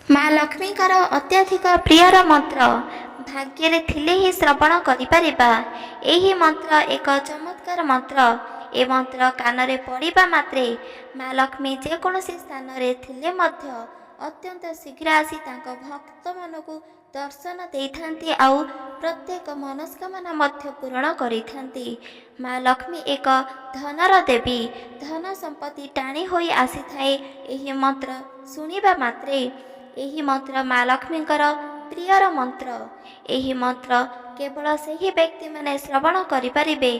माँ लक्ष्मीकर अत्याधिक प्रियर मंत्र भाग्य थिले ही श्रवण करिपारिबा। एही मंत्र एक चमत्कार मंत्र। ए मंत्र कानरे पड़िबा मात्रे माँ लक्ष्मी जेकोसी स्थान रे थिले मध्य अत्यंत शीघ्र आसी तांको भक्त मानकु दर्शन देइथांती आउ प्रत्येक मनस्कामना मध्य पूर्ण करिथांती। माँ लक्ष्मी एक धनर देवी। धन संपत्ति टाणी होई आसी थाए एही मंत्र सुनिबा मात्रे। एही मंत्र माँ लक्ष्मीकर प्रियर मंत्र। एही मंत्र केवल सही व्यक्ति माने श्रवण करिपारिबे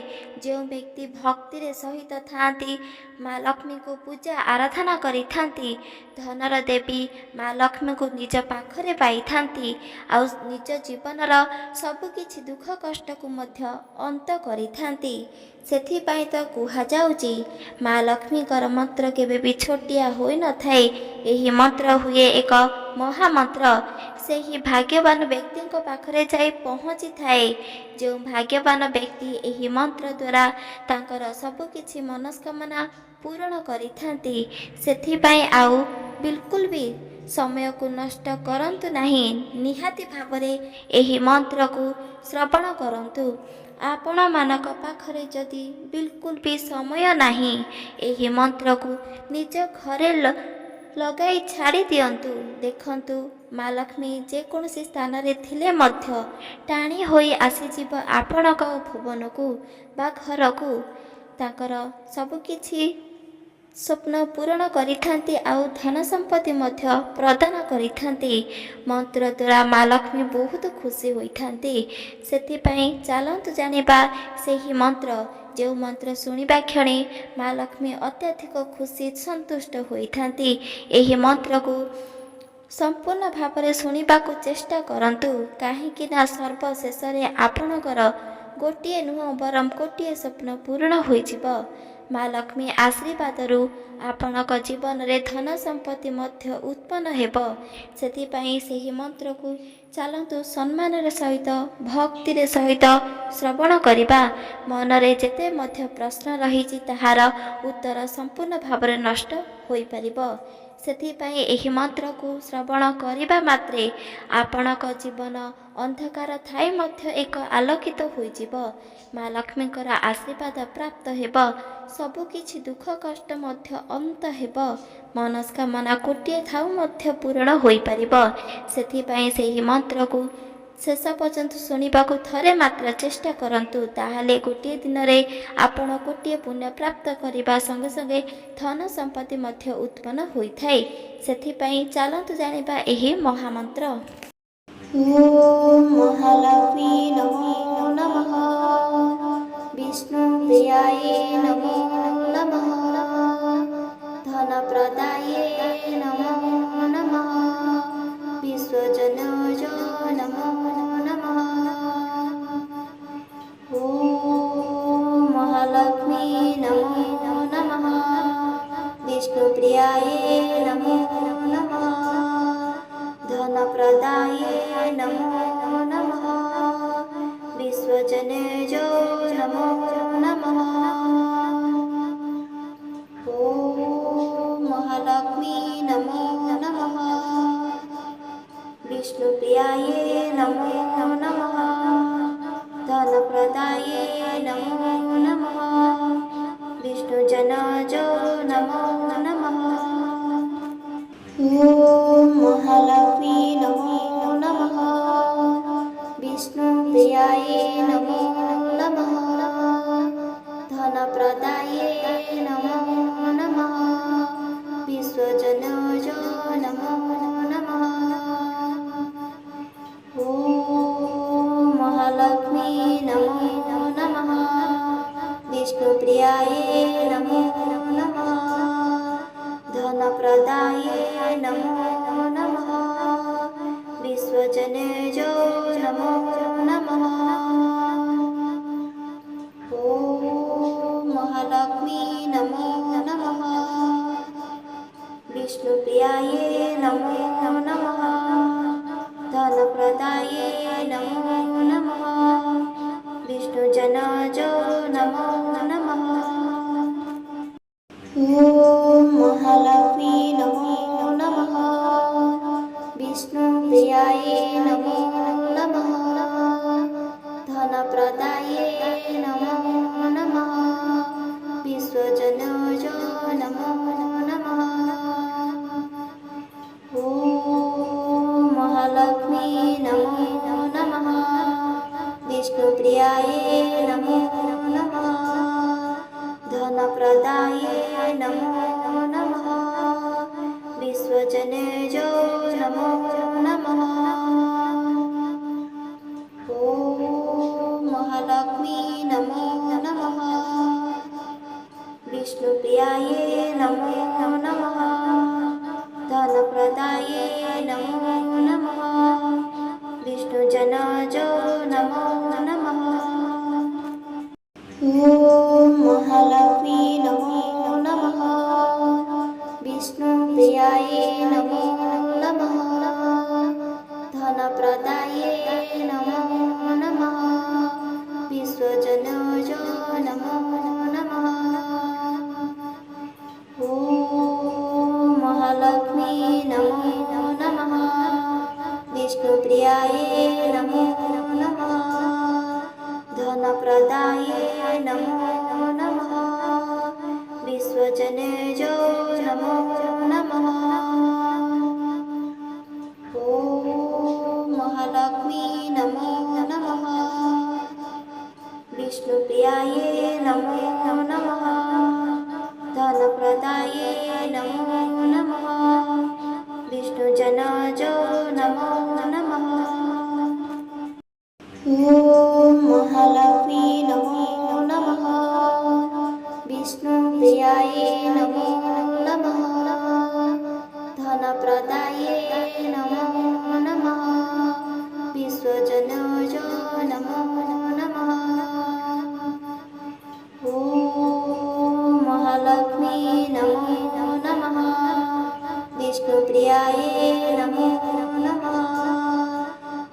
जो व्यक्ति भक्ति रे सहित थांती माँ लक्ष्मी को पूजा आराधना करिथांती। धनर देवी माँ लक्ष्मी को निज पाखरे पाई थांती आउ निज जीवनर सबकिछि दुख कष्ट को मध्य अंत करिथांती। सेथिपाई तो कुहा जाउची माँ लक्ष्मीकर मंत्र केबे भी छोटिया होई न थाए। एही मंत्र हुए एक महामंत्र। सेही भाग्यवान व्यक्ति को पाखरे जाई पहुँची थाए जो भाग्यवान व्यक्ति एही मंत्र द्वारा तांकर सबकिछि मनस्कामना पूर्ण करिथांती। सेथिपाई आउ बिल्कुल भी समय को नष्ट करंतु नहीं। निहाती भावरे एही मंत्र को श्रवण करंतु। आपण मानक पाखरे जदि बिल्कुल भी समय नहीं एही मंत्र को निज घरे लगाई छाड़ी दियंतु। देखंतु माँ लक्ष्मी जेकोसी स्थान रे थिले मध्य टाणी होई आसीजिब आपणक भुवन को बा घर को। ताकर सबकिछि स्वप्न पूर्ण करिथांती आउ धन संपत्ति मध्य प्रदान करिथांती। मंत्र द्वारा माँ लक्ष्मी बहुत खुशी होइथांती। सेथिपाई चालंतु जानिबा सेही मंत्र जो मंत्र सुनिबा क्षणे माँ लक्ष्मी अत्यधिक खुशी संतुष्ट होइथांती। एही मंत्र को संपूर्ण भाव शुणा चेष्टा करंतु काहेकि ना सर्वशेष आपणकर गोटे नुह बरम कोटिए स्वप्न पूर्ण होइजिब। माँ लक्ष्मी आशीर्वाद आपणक जीवन रे धन संपत्ति मध्य उत्पन्न हेब। सेथिपाई सेही मंत्र को चालंतु सम्मान सहित भक्ति रे सहित श्रवण करिबा। मन रे जेते मध्य प्रश्न रहिछि ताहार उत्तर संपूर्ण भाव नष्ट होई परिबो। सेथिपाई एही मंत्र को श्रवण करिबा मात्रे आपणक जीवन अंधकार थाई मध्य एक आलोकित होइजिब। माँ लक्ष्मीकर आशीर्वाद प्राप्त हेब। सबकिछि दुख कष्ट मध्य अंत हेब। मनस्कामना कोटिए थाउ मध्य पूर्ण होई परिबो। सेथिपाई सेही मंत्र को शेष पर्यंत शुणा थरे मात्र चेष्टा करंतु ताहाले गोटे दिन रे आपण कोटिए पुण्य प्राप्त करने संगे संगे धन संपत्ति मध्य उत्पन्न होइथाए। सेथिपाई चालंतु जानिबा एही महामंत्र। ओम महालक्ष्मी नमो नमः। विष्णु प्रियाय नमो नमः। धन प्रदाय नमो नमः। विश्वजनज नमो नमः। ओम महालक्ष्मी नमो नमः। विष्णु प्रियाय नमो नमः। धन प्रदाय नमो नमः। विश्वजनज नमो नमः। ओम महालक्ष्मी नमो नमः। विष्णु प्रियाय नमो नमः। धन प्रदाय नमो नमः। विष्णु जनज नमो नमः। ओम महालक्ष्मी नमो नमः। विष्णु प्रियाय नमो नमः। धन प्रदाय नमो नमः। विश्वजनज नमो नमः। ओम महालक्ष्मी नमो नमः। विष्णुप्रियायै नमो नमः। धनप्रदायै नमो नमः। विश्वजनोज नमो नमः। ॐ महालक्ष्मी नमो नमः। विष्णुप्रियायै नमो नमः। धनप्रदायै नमो नमः। विश्वजनेज नमो नमः। ॐ महालक्ष्मी नमो नमः। विष्णुप्रियायै नमो नमः। धनप्रदायै नमो नमः। विष्णुजनज नमो नमः। ॐ महालक्ष्मी नमो नमः। विष्णुप्रियायै नमो नमः। धनप्रदायै नमो नमः। विश्वजनज नमो नमः। ॐ महालक्ष्मी नमो नमः। विष्णुप्रियायै नमो नमः। धनप्रदायै नमो नमः। विश्वजनेज नमो नमः। ॐ महालक्ष्मी नमो नमः। विष्णुप्रियायै नमो नमः। धनप्रदायै नमो नमः। विष्णुजनज नमो नमः। ॐ महालक्ष्मी नमो नमः। विष्णुप्रियायै नमो नमः। धनप्रदायै नमो नमः। विश्वजनज नमो नमः। ॐ महालक्ष्मी नमो नमः। विष्णुप्रियायै नमो नमः।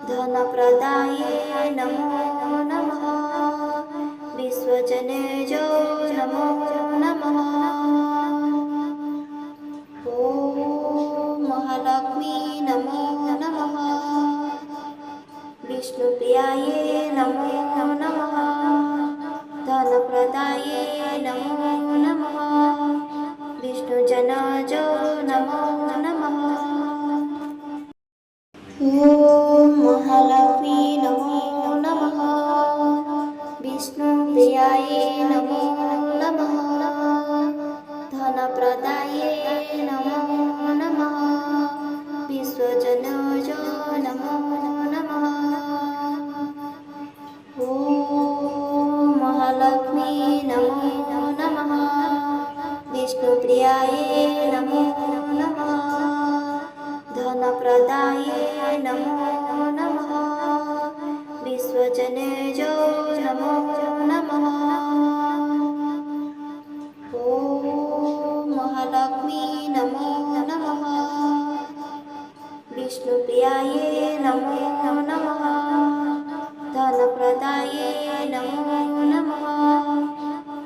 धनप्रदायै नमो नमः। विश्वजनेज नमो नमः। ॐ महालक्ष्मी नमो नमः। विष्णुप्रियायै नमो नमः। धनप्रदायै नमो नमः। विष्णुजनज नमो नमः। ॐ महालक्ष्मी नमो नमः। विष्णुप्रियायै नमो नमः। धनप्रदायै नमो नमः। विश्वजनज नमो नमः। ॐ महालक्ष्मी नमो नमः। विष्णुप्रियायै नमो नमः। धनप्रदायै नमो नमः। विश्वजनेज नमो नमः। ॐ महालक्ष्मी नमो नमः। विष्णुप्रियायै नमो नमः। धनप्रदायै नमो नमः।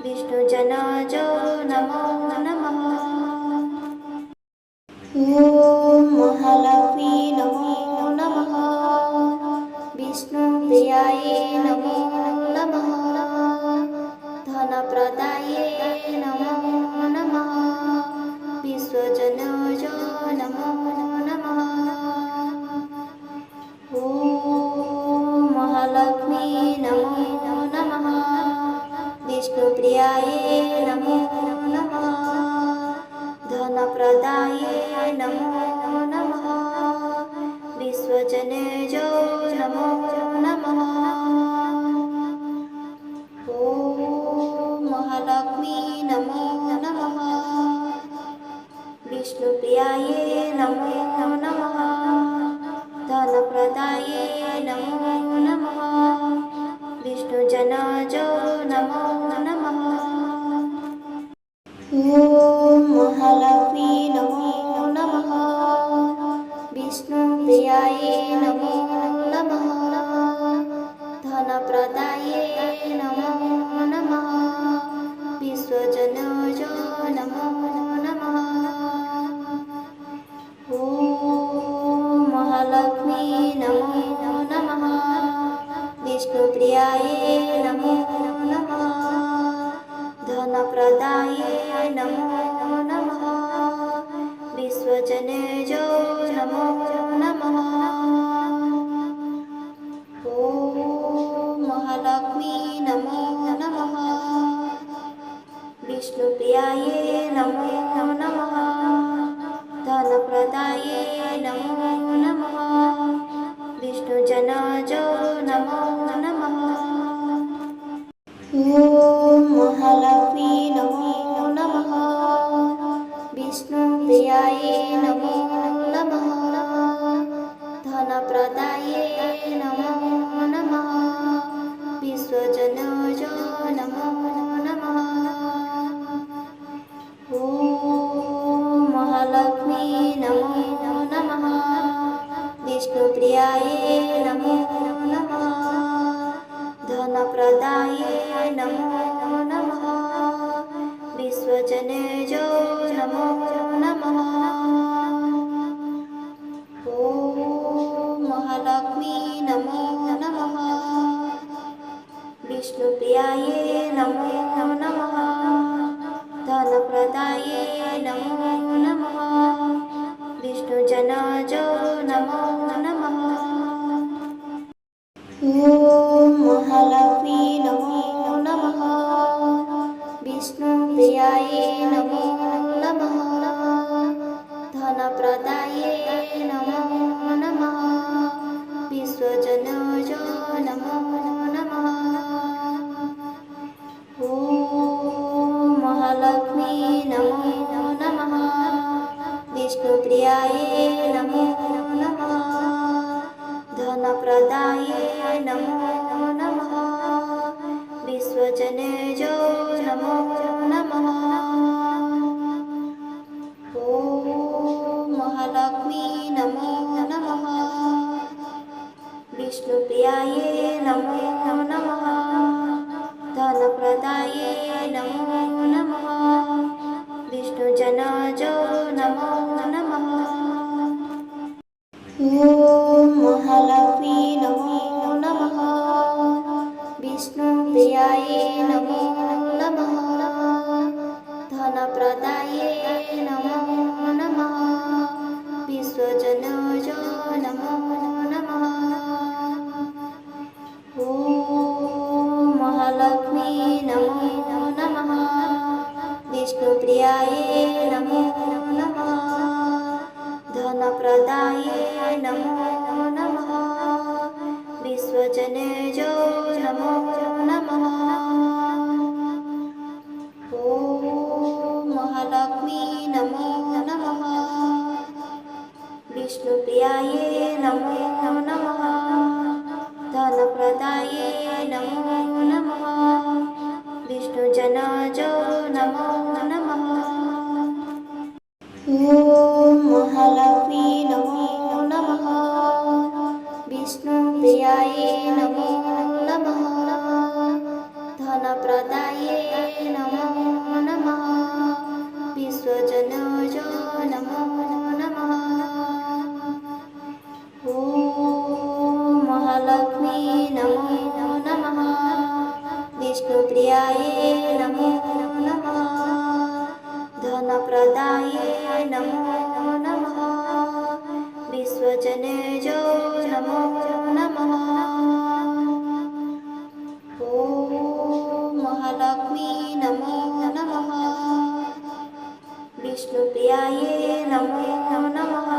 विष्णुजनज नमो नमः। ॐ महालक्ष्मी नमो नमः। विष्णुप्रियायै नमो नमः। धनप्रदायै नमो नमः। विश्वजनज नमो नमः। ॐ महालक्ष्मी नमो नमः। विष्णुप्रियायै नमो नमः। धनप्रदायै नमो नमः। विश्वजनेज नमो नमः। ॐ महालक्ष्मी नमो नमः। विष्णुप्रियायै नमो नमः। धनप्रदायै नमो नमः। विष्णुजनज नमो नमः। ॐ महालक्ष्मी नमो नमः। विष्णुप्रियायै नमो नमः। धनप्रदायै नमो नमः। विश्वजनज नमो नमः। ॐ महालक्ष्मी नमो नमः। विष्णुप्रियायै नमो नमः। धनप्रदायै नमो नमः। विश्वजनेजो नमो नमः। ॐ महालक्ष्मी नमो नमः। विष्णुप्रियायै नमो नमः। धनप्रदायै नमो नमः। विष्णुजनजो नमो नमः। ॐ महालक्ष्मी नमो नमः। विष्णुप्रियायै नमो नमः। धनप्रदायै नमो नमः। विश्वजनजो नमो नमः। ॐ महालक्ष्मी नमो नमः। विष्णुप्रियायै नमो नमः। धनप्रदायै नमो नमः। विश्वजनेजो नमो नमः। ॐ महालक्ष्मी नमो नमः। विष्णुप्रियायै नमो नमः। धनप्रदायै नमो नमः। विष्णुजनजो नमो नमः। ॐ महालक्ष्मी नमो नमः। विष्णुप्रियायै नमो नमः। धनप्रदायै नमो नमः। विश्वजनजो नमो नमः। ॐ महालक्ष्मी नमो नमः। विष्णुप्रियायै नमो नमः। धनप्रदायै नमो नमः। विश्वजनेजो नमो नमः। ॐ महालक्ष्मी नमो नमः। विष्णुप्रियायै नमो नमः। धनप्रदायै नमो नमः। विष्णुजनजो नमो नमः। ॐ महालक्ष्मी नमो नमः। विष्णुप्रियायै नमो नमः। धनप्रदायै नमो नमः। विश्वजनजो नमो नमः। ॐ महालक्ष्मी नमो नमः। विष्णुप्रियायै नमो नमः। धनप्रदायै नमो नमः। विश्वजनेजो नमो नमः। ॐ महालक्ष्मी नमो नमः। विष्णुप्रियायै नमो नमः। धनप्रदायै नमो नमः। विष्णुजनजो नमो नमः। ॐ महालक्ष्मी नमो नमः। विष्णुप्रियायै नमो नमः। धनप्रदायै नमो नमः। विश्वजनजो नमो नमः। ॐ महालक्ष्मी नमो नमः। विष्णुप्रियायै नमो नमः। धनप्रदायै नमो नमः। विश्वजनेजो नमो नमः। ॐ महालक्ष्मी नमो नमः। विष्णुप्रियायै नमो नमः।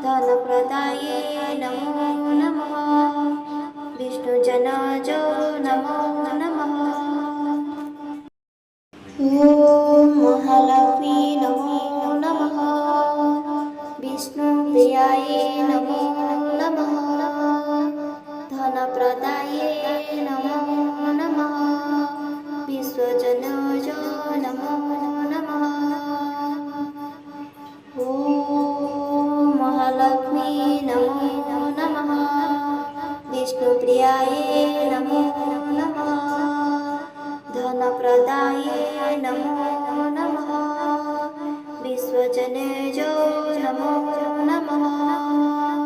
धनप्रदायै नमो नमः। विष्णुजनजो नमो नमः। ॐ महालक्ष्मी नमो नमः। विष्णुप्रियायै नमो नमः। धनप्रदायै नमो नमः। विश्वजनजो नमो नमः। ॐ महालक्ष्मी नमो नमः। विष्णुप्रियायै नमो नमः। धनप्रदायै नमो नमः। विश्वजनेजो नमो नमः।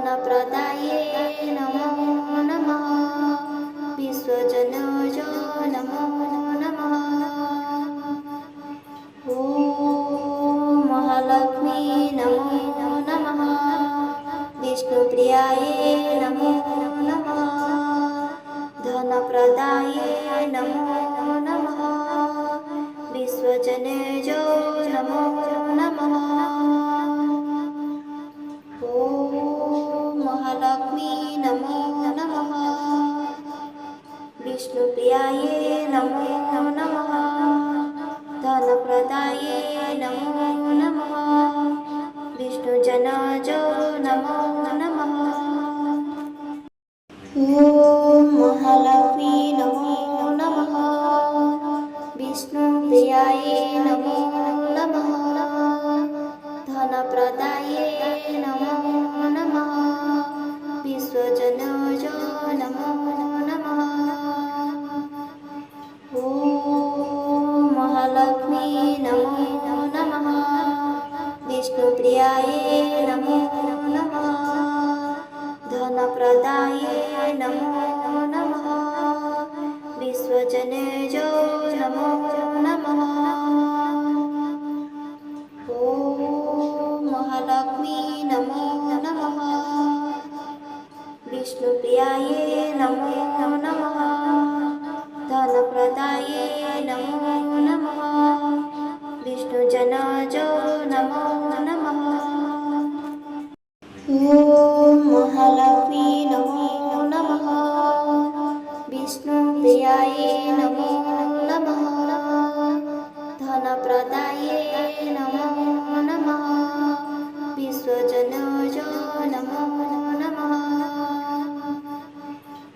धनप्रदाये नमो नमः विश्वजनजो नमो नमः ॐ महालक्ष्मी नमो नमः विष्णुप्रियाये नमो नमः धनप्रदाये नमो नमः विश्वजनजो नमो नमः ॐ महालक्ष्मी नमो नमः विष्णुप्रियाये नमो नमः धनप्रदाये नमो नमः विष्णुजनजो नमो नमः ॐ महालक्ष्मी नमो नमः विष्णुप्रियाये नमो नमः धनप्रदाये नमो नमः विश्वजनजो नमो नमः ॐ महालक्ष्मी नमो नमः विष्णुप्रियाये नमो नमः धनप्रदाये नमो नमः विश्वजनजो नमो नमः ॐ महालक्ष्मी नमो नमः विष्णुप्रियाये नमो नमः धनप्रदाये नमो नमः विष्णुजनजो नमो नमः ॐ महालक्ष्मी नमो नमः विष्णुप्रियाये नमो नमः धनप्रदाये नमो नमः विश्वजनजो नमो नमः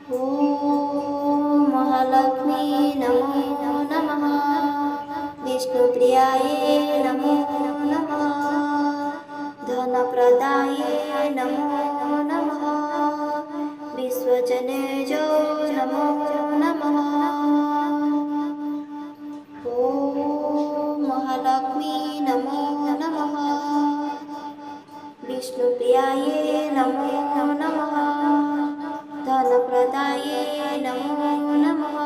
ॐ महालक्ष्मी नमो नमः विष्णुप्रियाये नमो नमः धनप्रदाये नमो नमः विश्वजनजो नमो नमः ॐ महालक्ष्मी नमो नमः विष्णुप्रियाये नमो नमः धनप्रदाये नमो नमः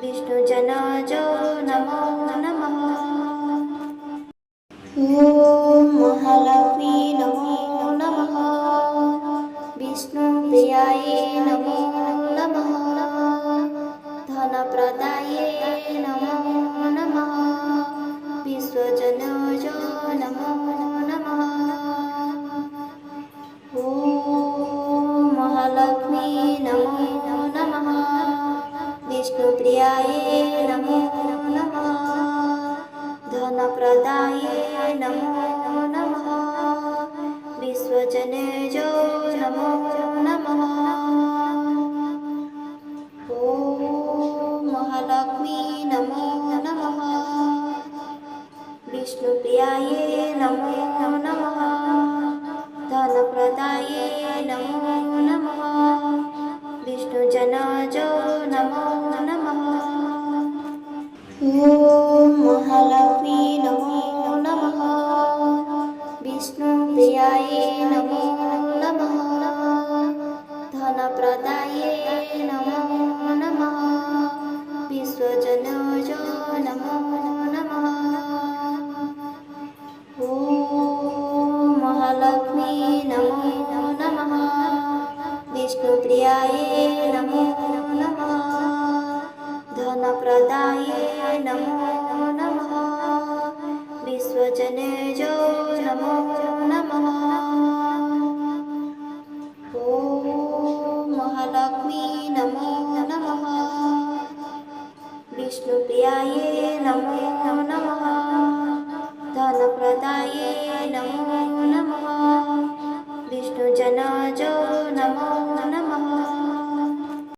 विष्णुजनजो नमो नमः ॐ महालक्ष्मी नमो नमः विष्णुप्रियाये नमो नमः धनप्रदाये नमो नमः विश्वजनजो नमो नमः ॐ महालक्ष्मी नमो नमः विष्णुप्रियाये नमो नमः धनप्रदाये नमो नमः विश्वजनजो नमो नमः ॐ महालक्ष्मी नमो नमः विष्णुप्रियाये नमो नमः धनप्रदाये नमो नमः विष्णुजनजो नमो नमः ॐ महालक्ष्मी नमो नमः विष्णुप्रियाये नमो नमः धनप्रदाये नमो नमः विश्वजनजो नमो नमः ॐ महालक्ष्मी नमो नमः विष्णुप्रियाये नमो नमः धनप्रदाये नमो नमः विश्वजनजो नमो नमः ॐ महालक्ष्मी नमो नमः विष्णुप्रियाये नमो नमः धनप्रदाये नमो नमः विष्णुजनजो नमो